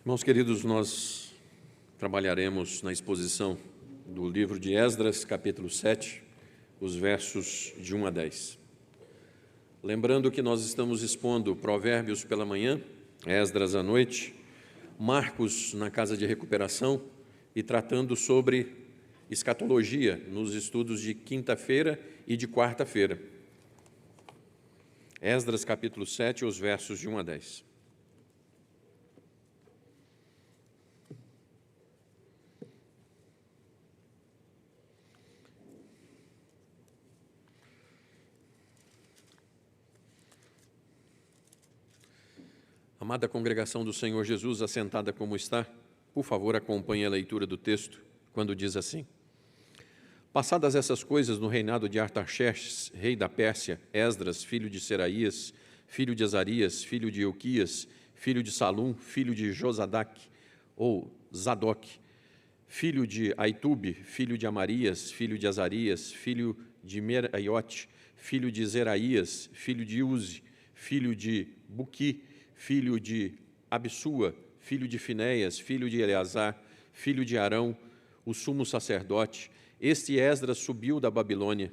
Irmãos queridos, nós trabalharemos na exposição do livro de Esdras, capítulo 7, os versos de 1 a 10. Lembrando que nós estamos expondo Provérbios pela manhã, Esdras à noite, Marcos na casa de recuperação e tratando sobre escatologia nos estudos de quinta-feira e de quarta-feira. Esdras, capítulo 7, os versos de 1 a 10. Amada congregação do Senhor Jesus, assentada como está, por favor, acompanhe a leitura do texto, quando diz assim: Passadas essas coisas no reinado de Artaxerxes, rei da Pérsia, Esdras, filho de Seraías, filho de Azarias, filho de Euquias, filho de Salum, filho de Josadac, ou Zadok, filho de Aitube, filho de Amarias, filho de Azarias, filho de Meraiote, filho de Zeraías, filho de Uzi, filho de Buqui, filho de Abissua, filho de Finéias, filho de Eleazar, filho de Arão, o sumo sacerdote. Este Esdras subiu da Babilônia.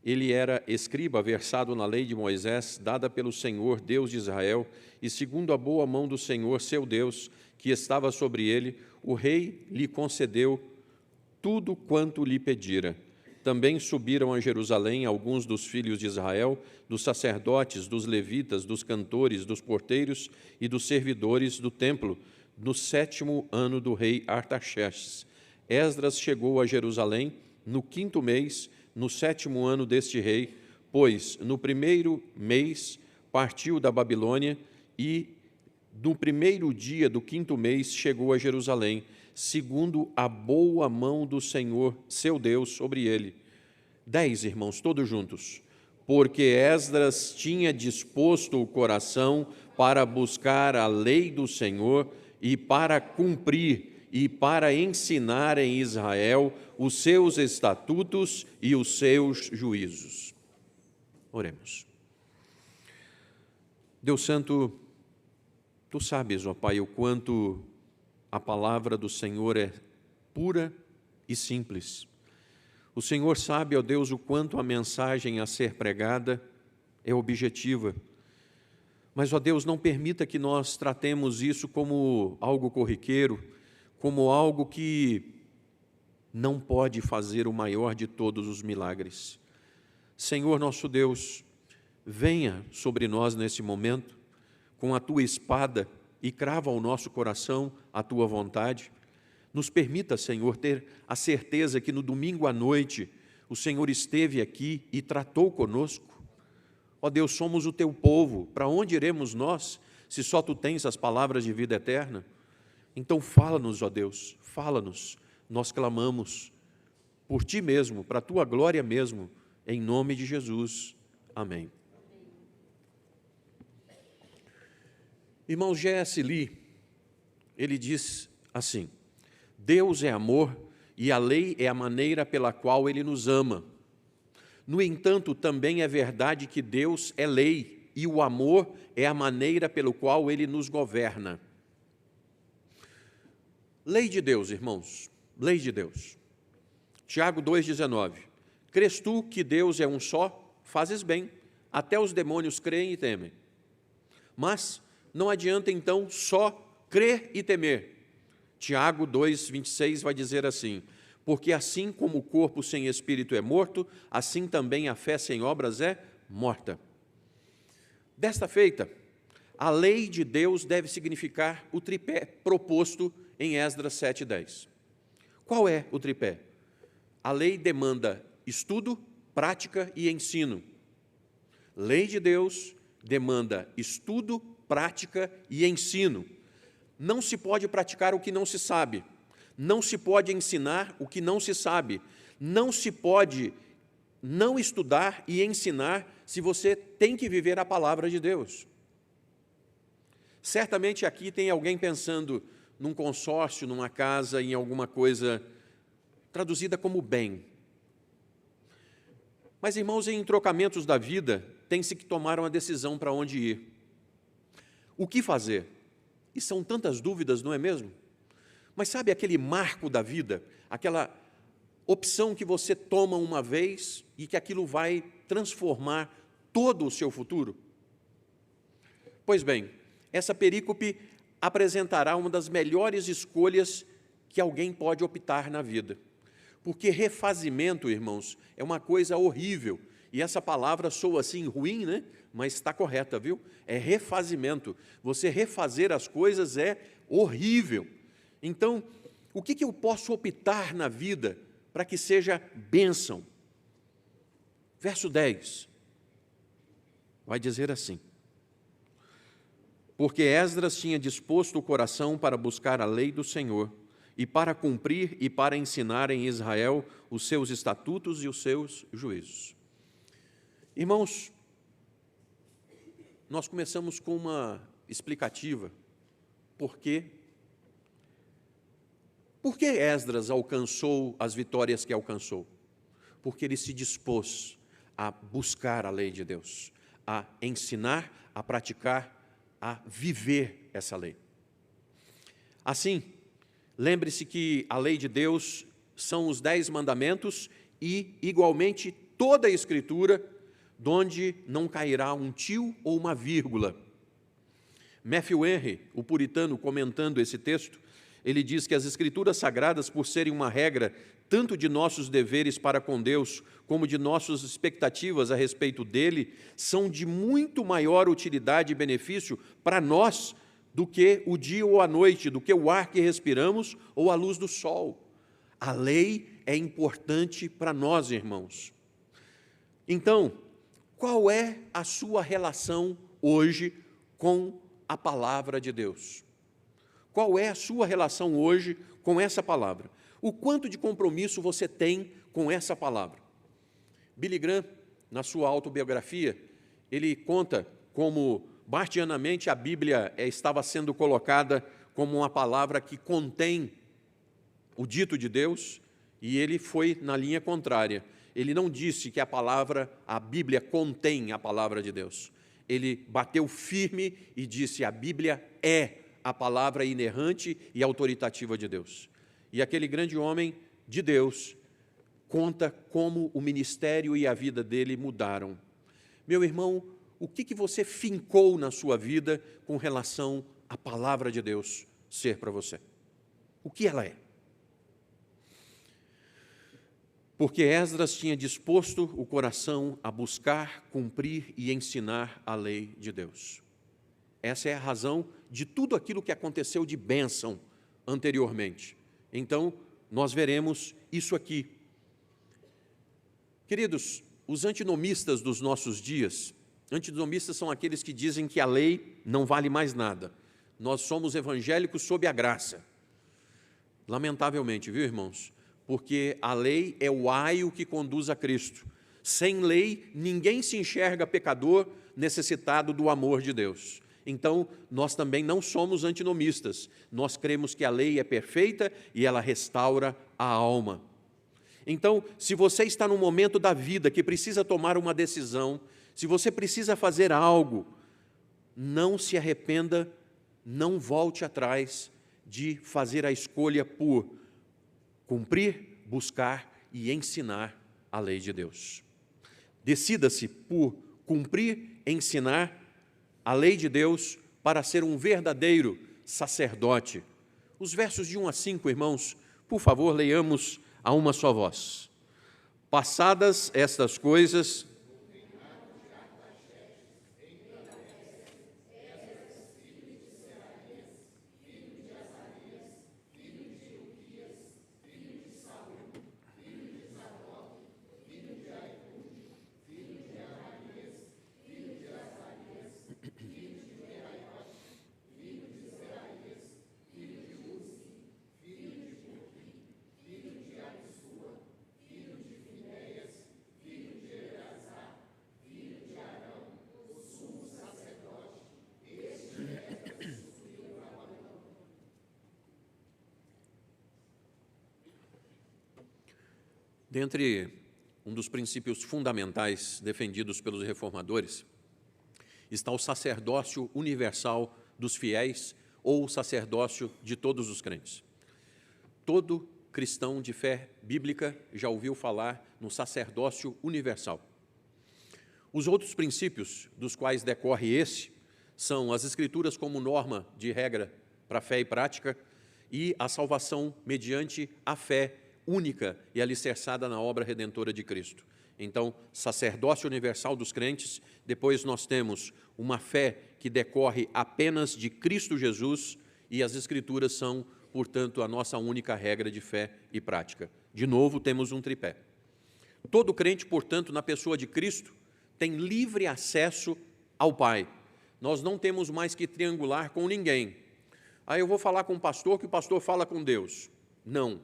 Ele era escriba versado na lei de Moisés, dada pelo Senhor, Deus de Israel, e segundo a boa mão do Senhor, seu Deus, que estava sobre ele, o rei lhe concedeu tudo quanto lhe pedira. Também subiram a Jerusalém alguns dos filhos de Israel, dos sacerdotes, dos levitas, dos cantores, dos porteiros e dos servidores do templo, no 7º ano do rei Artaxerxes. Esdras chegou a Jerusalém no 5º mês, no 7º ano deste rei, pois no 1º mês partiu da Babilônia e no 1º dia do 5º mês chegou a Jerusalém, segundo a boa mão do Senhor, seu Deus, sobre ele. 10, irmãos, todos juntos. Porque Esdras tinha disposto o coração para buscar a lei do Senhor e para cumprir e para ensinar em Israel os seus estatutos e os seus juízos. Oremos. Deus Santo, Tu sabes, ó Pai, o quanto a palavra do Senhor é pura e simples. O Senhor sabe, ó Deus, o quanto a mensagem a ser pregada é objetiva. Mas, ó Deus, não permita que nós tratemos isso como algo corriqueiro, como algo que não pode fazer o maior de todos os milagres. Senhor nosso Deus, venha sobre nós nesse momento, com a Tua espada, e crava ao nosso coração a Tua vontade. Nos permita, Senhor, ter a certeza que no domingo à noite o Senhor esteve aqui e tratou conosco. Ó Deus, somos o Teu povo, para onde iremos nós, se só Tu tens as palavras de vida eterna? Então fala-nos, ó Deus, fala-nos, nós clamamos por Ti mesmo, para a Tua glória mesmo, em nome de Jesus. Amém. Irmão G.S. Lee, ele diz assim: Deus é amor e a lei é a maneira pela qual Ele nos ama. No entanto, também é verdade que Deus é lei e o amor é a maneira pelo qual Ele nos governa. Lei de Deus, irmãos, lei de Deus. Tiago 2,19. Crês tu que Deus é um só? Fazes bem, até os demônios creem e temem. Mas não adianta, então, só crer e temer. Tiago 2,26 vai dizer assim: porque assim como o corpo sem espírito é morto, assim também a fé sem obras é morta. Desta feita, a lei de Deus deve significar o tripé proposto em Esdras 7,10. Qual é o tripé? A lei demanda estudo, prática e ensino. Lei de Deus demanda estudo, prática e ensino. Não se pode praticar o que não se sabe. Não se pode ensinar o que não se sabe. Não se pode não estudar e ensinar se você tem que viver a palavra de Deus. Certamente aqui tem alguém pensando num consórcio, numa casa, em alguma coisa traduzida como bem. Mas, irmãos, em trocamentos da vida, tem-se que tomar uma decisão para onde ir. O que fazer? E são tantas dúvidas, não é mesmo? Mas sabe aquele marco da vida, aquela opção que você toma uma vez e que aquilo vai transformar todo o seu futuro? Pois bem, essa perícope apresentará uma das melhores escolhas que alguém pode optar na vida. Porque refazimento, irmãos, é uma coisa horrível. E essa palavra soa assim ruim, né? Mas está correta, viu? É refazimento. Você refazer as coisas é horrível. Então, o que eu posso optar na vida para que seja bênção? Verso 10 vai dizer assim: porque Esdras tinha disposto o coração para buscar a lei do Senhor, e para cumprir e para ensinar em Israel os seus estatutos e os seus juízos. Irmãos, nós começamos com uma explicativa. Por quê? Por que Esdras alcançou as vitórias que alcançou? Porque ele se dispôs a buscar a lei de Deus, a ensinar, a praticar, a viver essa lei. Assim, lembre-se que a lei de Deus são os 10 mandamentos e, igualmente, toda a Escritura, donde não cairá um tio ou uma vírgula. Matthew Henry, o puritano, comentando esse texto, ele diz que as Escrituras Sagradas, por serem uma regra tanto de nossos deveres para com Deus, como de nossas expectativas a respeito dele, são de muito maior utilidade e benefício para nós do que o dia ou a noite, do que o ar que respiramos ou a luz do sol. A lei é importante para nós, irmãos. Então, qual é a sua relação hoje com a palavra de Deus? Qual é a sua relação hoje com essa palavra? O quanto de compromisso você tem com essa palavra? Billy Graham, na sua autobiografia, ele conta como martianamente a Bíblia estava sendo colocada como uma palavra que contém o dito de Deus, e ele foi na linha contrária. Ele não disse que a Bíblia contém a palavra de Deus. Ele bateu firme e disse: a Bíblia é a palavra inerrante e autoritativa de Deus. E aquele grande homem de Deus conta como o ministério e a vida dele mudaram. Meu irmão, o que você fincou na sua vida com relação à palavra de Deus ser para você? O que ela é? Porque Esdras tinha disposto o coração a buscar, cumprir e ensinar a lei de Deus. Essa é a razão de tudo aquilo que aconteceu de bênção anteriormente. Então, nós veremos isso aqui. Queridos, os antinomistas dos nossos dias, antinomistas são aqueles que dizem que a lei não vale mais nada. Nós somos evangélicos sob a graça. Lamentavelmente, viu, irmãos? Porque a lei é o aio que conduz a Cristo. Sem lei, ninguém se enxerga pecador necessitado do amor de Deus. Então, nós também não somos antinomistas. Nós cremos que a lei é perfeita e ela restaura a alma. Então, se você está num momento da vida que precisa tomar uma decisão, se você precisa fazer algo, não se arrependa, não volte atrás de fazer a escolha por cumprir, buscar e ensinar a lei de Deus. Decida-se por cumprir, ensinar a lei de Deus para ser um verdadeiro sacerdote. Os versos de 1 a 5, irmãos, por favor, leiamos a uma só voz. Passadas estas coisas, dentre um dos princípios fundamentais defendidos pelos reformadores, está o sacerdócio universal dos fiéis ou o sacerdócio de todos os crentes. Todo cristão de fé bíblica já ouviu falar no sacerdócio universal. Os outros princípios dos quais decorre esse são as Escrituras como norma de regra para fé e prática e a salvação mediante a fé única e alicerçada na obra redentora de Cristo. Então, sacerdócio universal dos crentes, depois nós temos uma fé que decorre apenas de Cristo Jesus e as Escrituras são, portanto, a nossa única regra de fé e prática. De novo, temos um tripé. Todo crente, portanto, na pessoa de Cristo, tem livre acesso ao Pai. Nós não temos mais que triangular com ninguém. Aí eu vou falar com o pastor, que o pastor fala com Deus. Não.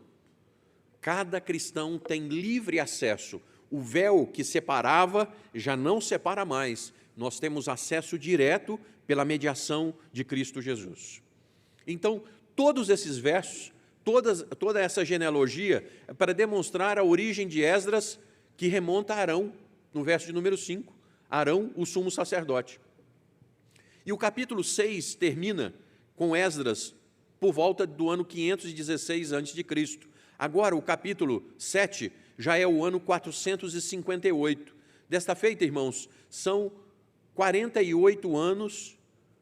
Cada cristão tem livre acesso. O véu que separava já não separa mais. Nós temos acesso direto pela mediação de Cristo Jesus. Então, todos esses versos, toda essa genealogia é para demonstrar a origem de Esdras, que remonta a Arão, no verso de número 5, Arão, o sumo sacerdote. E o capítulo 6 termina com Esdras por volta do ano 516 a.C. Agora, o capítulo 7 já é o ano 458. Desta feita, irmãos, são 48 anos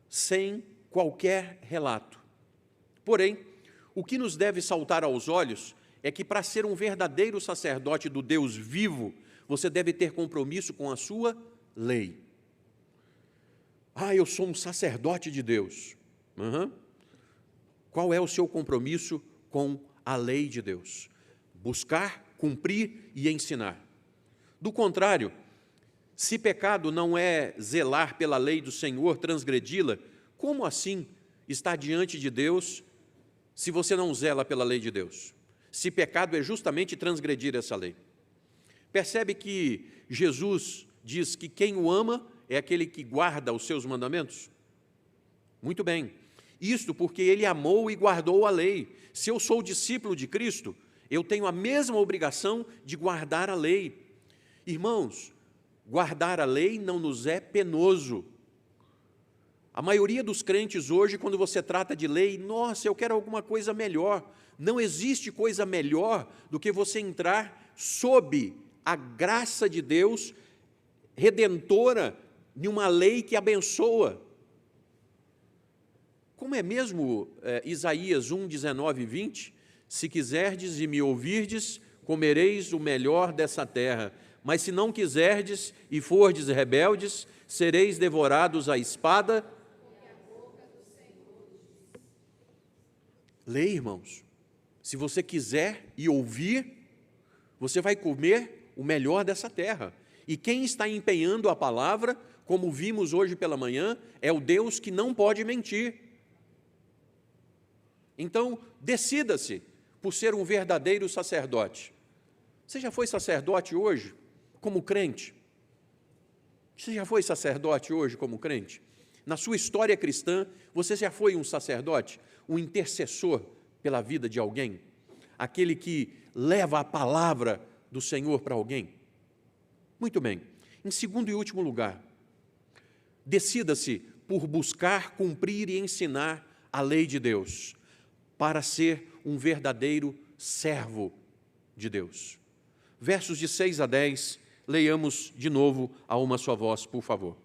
sem qualquer relato. Porém, o que nos deve saltar aos olhos é que para ser um verdadeiro sacerdote do Deus vivo, você deve ter compromisso com a sua lei. Eu sou um sacerdote de Deus. Qual é o seu compromisso com a lei de Deus? Buscar, cumprir e ensinar. Do contrário, se pecado não é zelar pela lei do Senhor, transgredi-la, como assim está diante de Deus se você não zela pela lei de Deus? Se pecado é justamente transgredir essa lei. Percebe que Jesus diz que quem o ama é aquele que guarda os seus mandamentos? Muito bem. Isto porque ele amou e guardou a lei. Se eu sou discípulo de Cristo, eu tenho a mesma obrigação de guardar a lei. Irmãos, guardar a lei não nos é penoso. A maioria dos crentes hoje, quando você trata de lei, nossa, eu quero alguma coisa melhor. Não existe coisa melhor do que você entrar sob a graça de Deus, redentora, de uma lei que abençoa. Como é mesmo Isaías 1, 19 e 20? Se quiserdes e me ouvirdes, comereis o melhor dessa terra. Mas se não quiserdes e fordes rebeldes, sereis devorados à espada. Lei, irmãos. Se você quiser e ouvir, você vai comer o melhor dessa terra. E quem está empenhando a palavra, como vimos hoje pela manhã, é o Deus que não pode mentir. Então, decida-se por ser um verdadeiro sacerdote. Você já foi sacerdote hoje, como crente? Você já foi sacerdote hoje, como crente? Na sua história cristã, você já foi um sacerdote, um intercessor pela vida de alguém? Aquele que leva a palavra do Senhor para alguém? Muito bem. Em segundo e último lugar, decida-se por buscar, cumprir e ensinar a lei de Deus, para ser um verdadeiro servo de Deus. Versos de 6 a 10, leiamos de novo a uma só voz, por favor.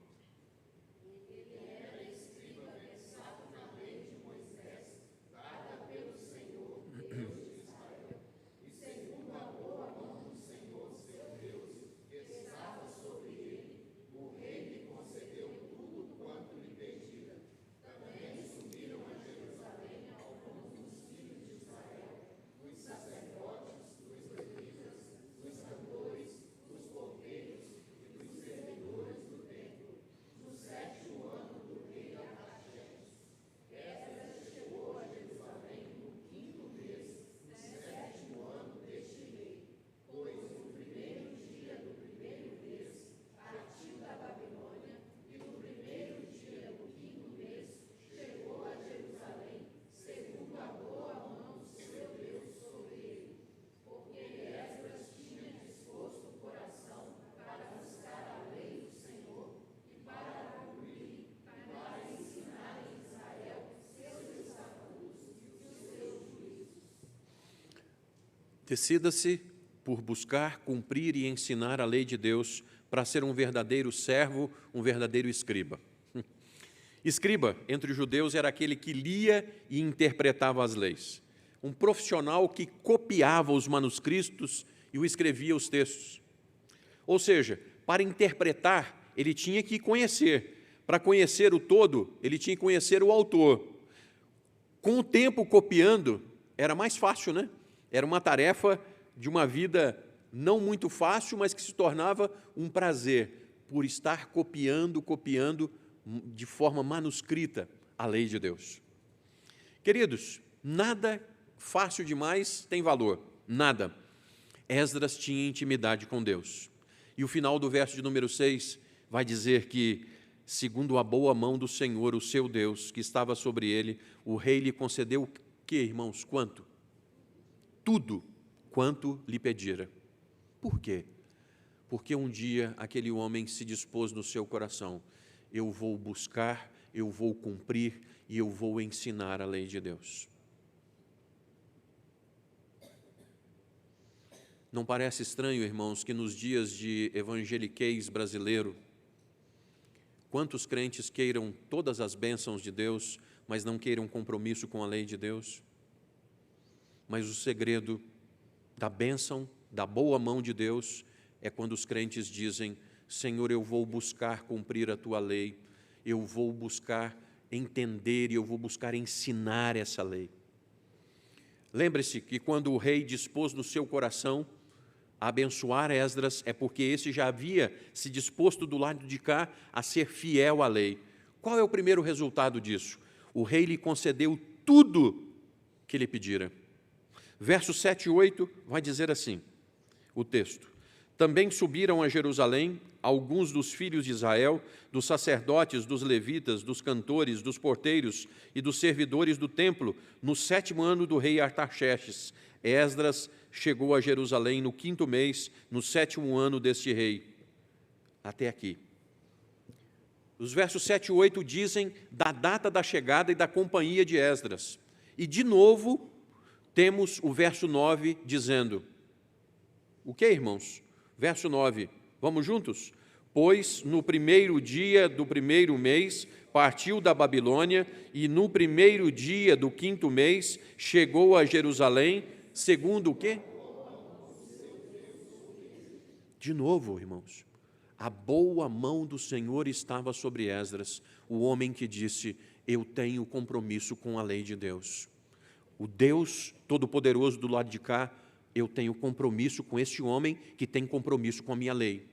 Decida-se por buscar, cumprir e ensinar a lei de Deus para ser um verdadeiro servo, um verdadeiro escriba. Escriba, entre os judeus, era aquele que lia e interpretava as leis. Um profissional que copiava os manuscritos e o escrevia os textos. Ou seja, para interpretar, ele tinha que conhecer. Para conhecer o todo, ele tinha que conhecer o autor. Com o tempo copiando, era mais fácil, né? Era uma tarefa de uma vida não muito fácil, mas que se tornava um prazer, por estar copiando de forma manuscrita a lei de Deus. Queridos, nada fácil demais tem valor, nada. Esdras tinha intimidade com Deus. E o final do verso de número 6 vai dizer que, segundo a boa mão do Senhor, o seu Deus, que estava sobre ele, o rei lhe concedeu o quê, irmãos? Quanto? Tudo quanto lhe pedira. Por quê? Porque um dia aquele homem se dispôs no seu coração: eu vou buscar, eu vou cumprir e eu vou ensinar a lei de Deus. Não parece estranho, irmãos, que nos dias de evangeliquez brasileiro, quantos crentes queiram todas as bênçãos de Deus, mas não queiram compromisso com a lei de Deus? Mas o segredo da bênção, da boa mão de Deus, é quando os crentes dizem: Senhor, eu vou buscar cumprir a Tua lei, eu vou buscar entender e eu vou buscar ensinar essa lei. Lembre-se que quando o rei dispôs no seu coração a abençoar Esdras, é porque esse já havia se disposto do lado de cá a ser fiel à lei. Qual é o primeiro resultado disso? O rei lhe concedeu tudo que lhe pedira. Versos 7 e 8 vai dizer assim, o texto: também subiram a Jerusalém alguns dos filhos de Israel, dos sacerdotes, dos levitas, dos cantores, dos porteiros e dos servidores do templo, no 7º ano do rei Artaxerxes. Esdras chegou a Jerusalém no 5º mês, no 7º ano deste rei. Até aqui. Os versos 7 e 8 dizem da data da chegada e da companhia de Esdras. E, de novo, temos o verso 9 dizendo: o que, irmãos? Verso 9, vamos juntos? Pois no 1º dia do 1º mês partiu da Babilônia, e no 1º dia do 5º mês chegou a Jerusalém, segundo o quê? De novo, irmãos, a boa mão do Senhor estava sobre Esdras, o homem que disse: eu tenho compromisso com a lei de Deus. O Deus Todo-Poderoso do lado de cá, eu tenho compromisso com este homem que tem compromisso com a minha lei.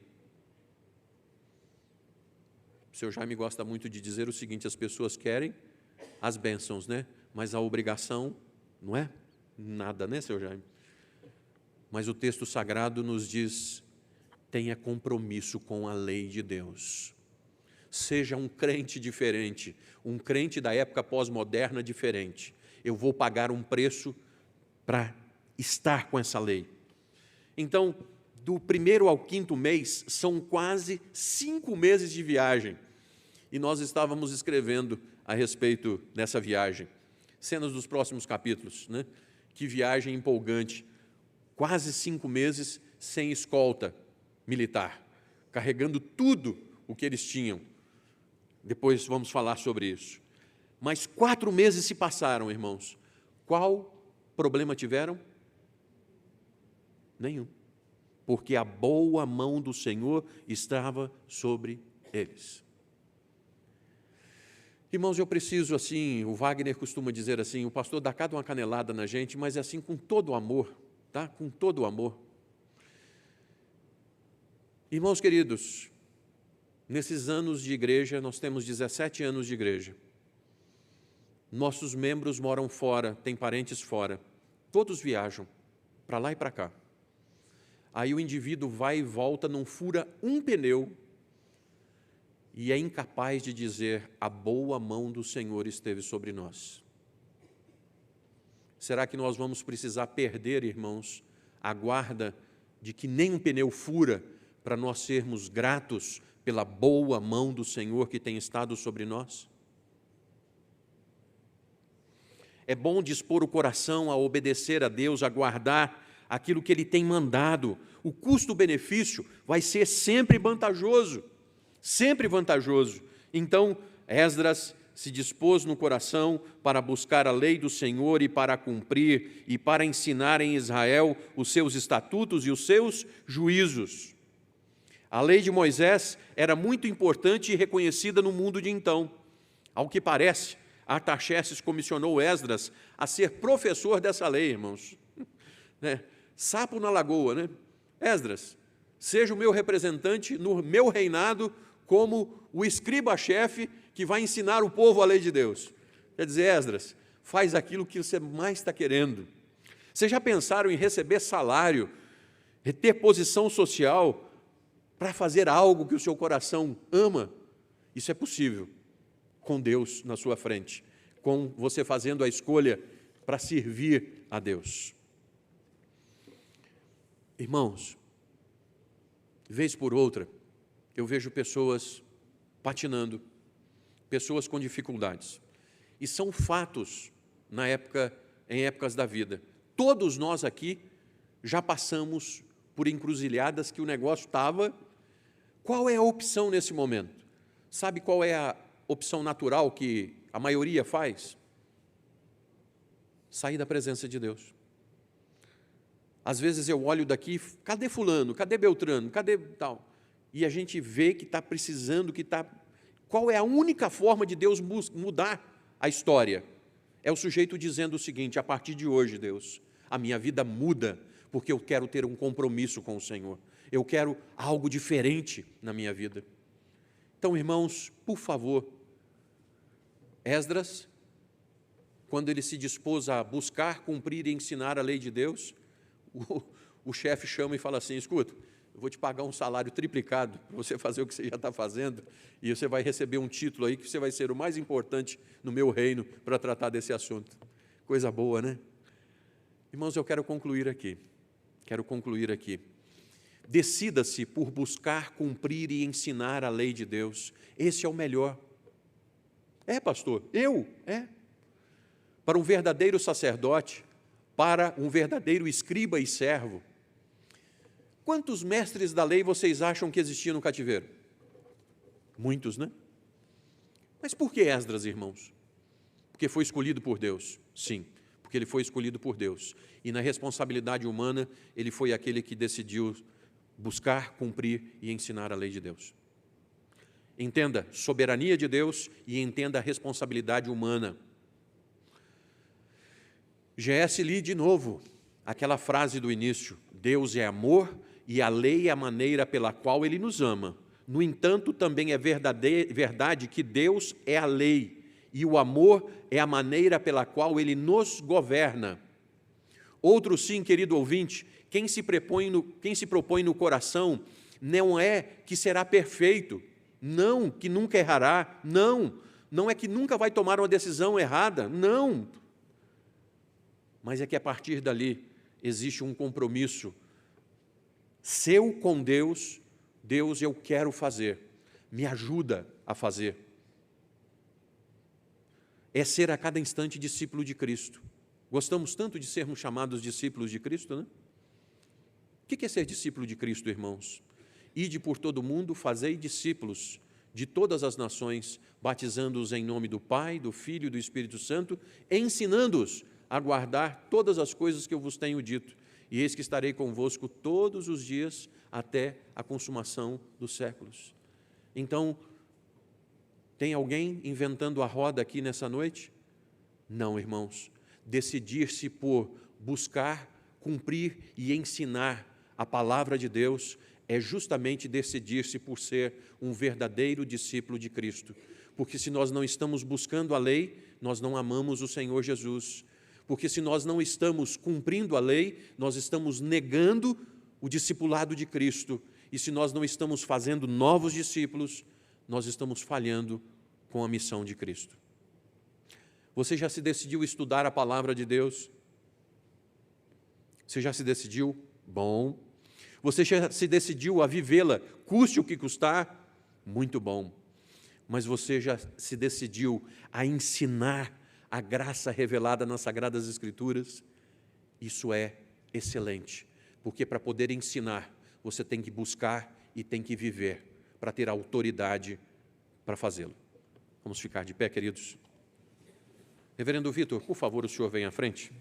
O senhor Jaime gosta muito de dizer o seguinte: as pessoas querem as bênçãos, né? Mas a obrigação não é nada, né, senhor Jaime? Mas o texto sagrado nos diz: tenha compromisso com a lei de Deus. Seja um crente diferente, um crente da época pós-moderna diferente. Eu vou pagar um preço para estar com essa lei. Então, do 1º ao 5º mês, são quase 5 meses de viagem. E nós estávamos escrevendo a respeito dessa viagem. Cenas dos próximos capítulos, né? Que viagem empolgante. Quase 5 meses sem escolta militar, carregando tudo o que eles tinham. Depois vamos falar sobre isso. Mas 4 meses se passaram, irmãos. Qual problema tiveram? Nenhum. Porque a boa mão do Senhor estava sobre eles. Irmãos, eu preciso assim, o Wagner costuma dizer assim, o pastor dá cada uma canelada na gente, mas é assim com todo o amor, tá? Com todo o amor. Irmãos queridos, nesses anos de igreja, nós temos 17 anos de igreja. Nossos membros moram fora, têm parentes fora. Todos viajam para lá e para cá. Aí o indivíduo vai e volta, não fura um pneu e é incapaz de dizer: a boa mão do Senhor esteve sobre nós. Será que nós vamos precisar perder, irmãos, a guarda de que nem um pneu fura para nós sermos gratos pela boa mão do Senhor que tem estado sobre nós? É bom dispor o coração a obedecer a Deus, a guardar aquilo que ele tem mandado. O custo-benefício vai ser sempre vantajoso, sempre vantajoso. Então, Esdras se dispôs no coração para buscar a lei do Senhor e para cumprir e para ensinar em Israel os seus estatutos e os seus juízos. A lei de Moisés era muito importante e reconhecida no mundo de então. Ao que parece, Artaxerxes comissionou Esdras a ser professor dessa lei, irmãos. Sapo na lagoa, né? Esdras, seja o meu representante no meu reinado como o escriba-chefe que vai ensinar o povo a lei de Deus. Quer dizer, Esdras, faz aquilo que você mais está querendo. Vocês já pensaram em receber salário, ter posição social para fazer algo que o seu coração ama? Isso é possível com Deus na sua frente, com você fazendo a escolha para servir a Deus. Irmãos, vez por outra, eu vejo pessoas patinando, pessoas com dificuldades. E são fatos em épocas da vida. Todos nós aqui já passamos por encruzilhadas que o negócio estava. Qual é a opção nesse momento? Sabe qual é a opção natural que a maioria faz? Sair da presença de Deus. Às vezes eu olho daqui, cadê fulano, cadê Beltrano, cadê tal? E a gente vê que está precisando, Qual é a única forma de Deus mudar a história? É o sujeito dizendo o seguinte: a partir de hoje, Deus, a minha vida muda, porque eu quero ter um compromisso com o Senhor. Eu quero algo diferente na minha vida. Então, irmãos, por favor, Esdras, quando ele se dispôs a buscar, cumprir e ensinar a lei de Deus, o chefe chama e fala assim: escuta, eu vou te pagar um salário triplicado para você fazer o que você já está fazendo, e você vai receber um título aí que você vai ser o mais importante no meu reino para tratar desse assunto. Coisa boa, né? Irmãos, eu quero concluir aqui. Decida-se por buscar, cumprir e ensinar a lei de Deus. Esse é o melhor. Pastor, para um verdadeiro sacerdote, para um verdadeiro escriba e servo. Quantos mestres da lei vocês acham que existiam no cativeiro? Muitos, né? Mas por que Esdras, irmãos? Porque foi escolhido por Deus. Sim, porque ele foi escolhido por Deus. E na responsabilidade humana, ele foi aquele que decidiu buscar, cumprir e ensinar a lei de Deus. Entenda a soberania de Deus e entenda a responsabilidade humana. G.S. Lee, de novo, aquela frase do início: Deus é amor e a lei é a maneira pela qual Ele nos ama. No entanto, também é verdade que Deus é a lei e o amor é a maneira pela qual Ele nos governa. Outro sim, querido ouvinte, quem se propõe no coração não é que será perfeito, não, que nunca errará, não é que nunca vai tomar uma decisão errada, não. Mas é que a partir dali existe um compromisso seu com Deus. Deus, eu quero fazer, me ajuda a fazer. É ser a cada instante discípulo de Cristo. Gostamos tanto de sermos chamados discípulos de Cristo, né? O que é ser discípulo de Cristo, irmãos? Ide por todo o mundo, fazei discípulos de todas as nações, batizando-os em nome do Pai, do Filho e do Espírito Santo, ensinando-os a guardar todas as coisas que eu vos tenho dito. E eis que estarei convosco todos os dias até a consumação dos séculos. Então, tem alguém inventando a roda aqui nessa noite? Não, irmãos. Decidir-se por buscar, cumprir e ensinar a palavra de Deus é justamente decidir-se por ser um verdadeiro discípulo de Cristo. Porque se nós não estamos buscando a lei, nós não amamos o Senhor Jesus. Porque se nós não estamos cumprindo a lei, nós estamos negando o discipulado de Cristo. E se nós não estamos fazendo novos discípulos, nós estamos falhando com a missão de Cristo. Você já se decidiu estudar a palavra de Deus? Você já se decidiu? Bom. Você já se decidiu a vivê-la, custe o que custar? Muito bom. Mas você já se decidiu a ensinar a graça revelada nas Sagradas Escrituras? Isso é excelente, porque para poder ensinar, você tem que buscar e tem que viver, para ter autoridade para fazê-lo. Vamos ficar de pé, queridos? Reverendo Vitor, por favor, o senhor vem à frente.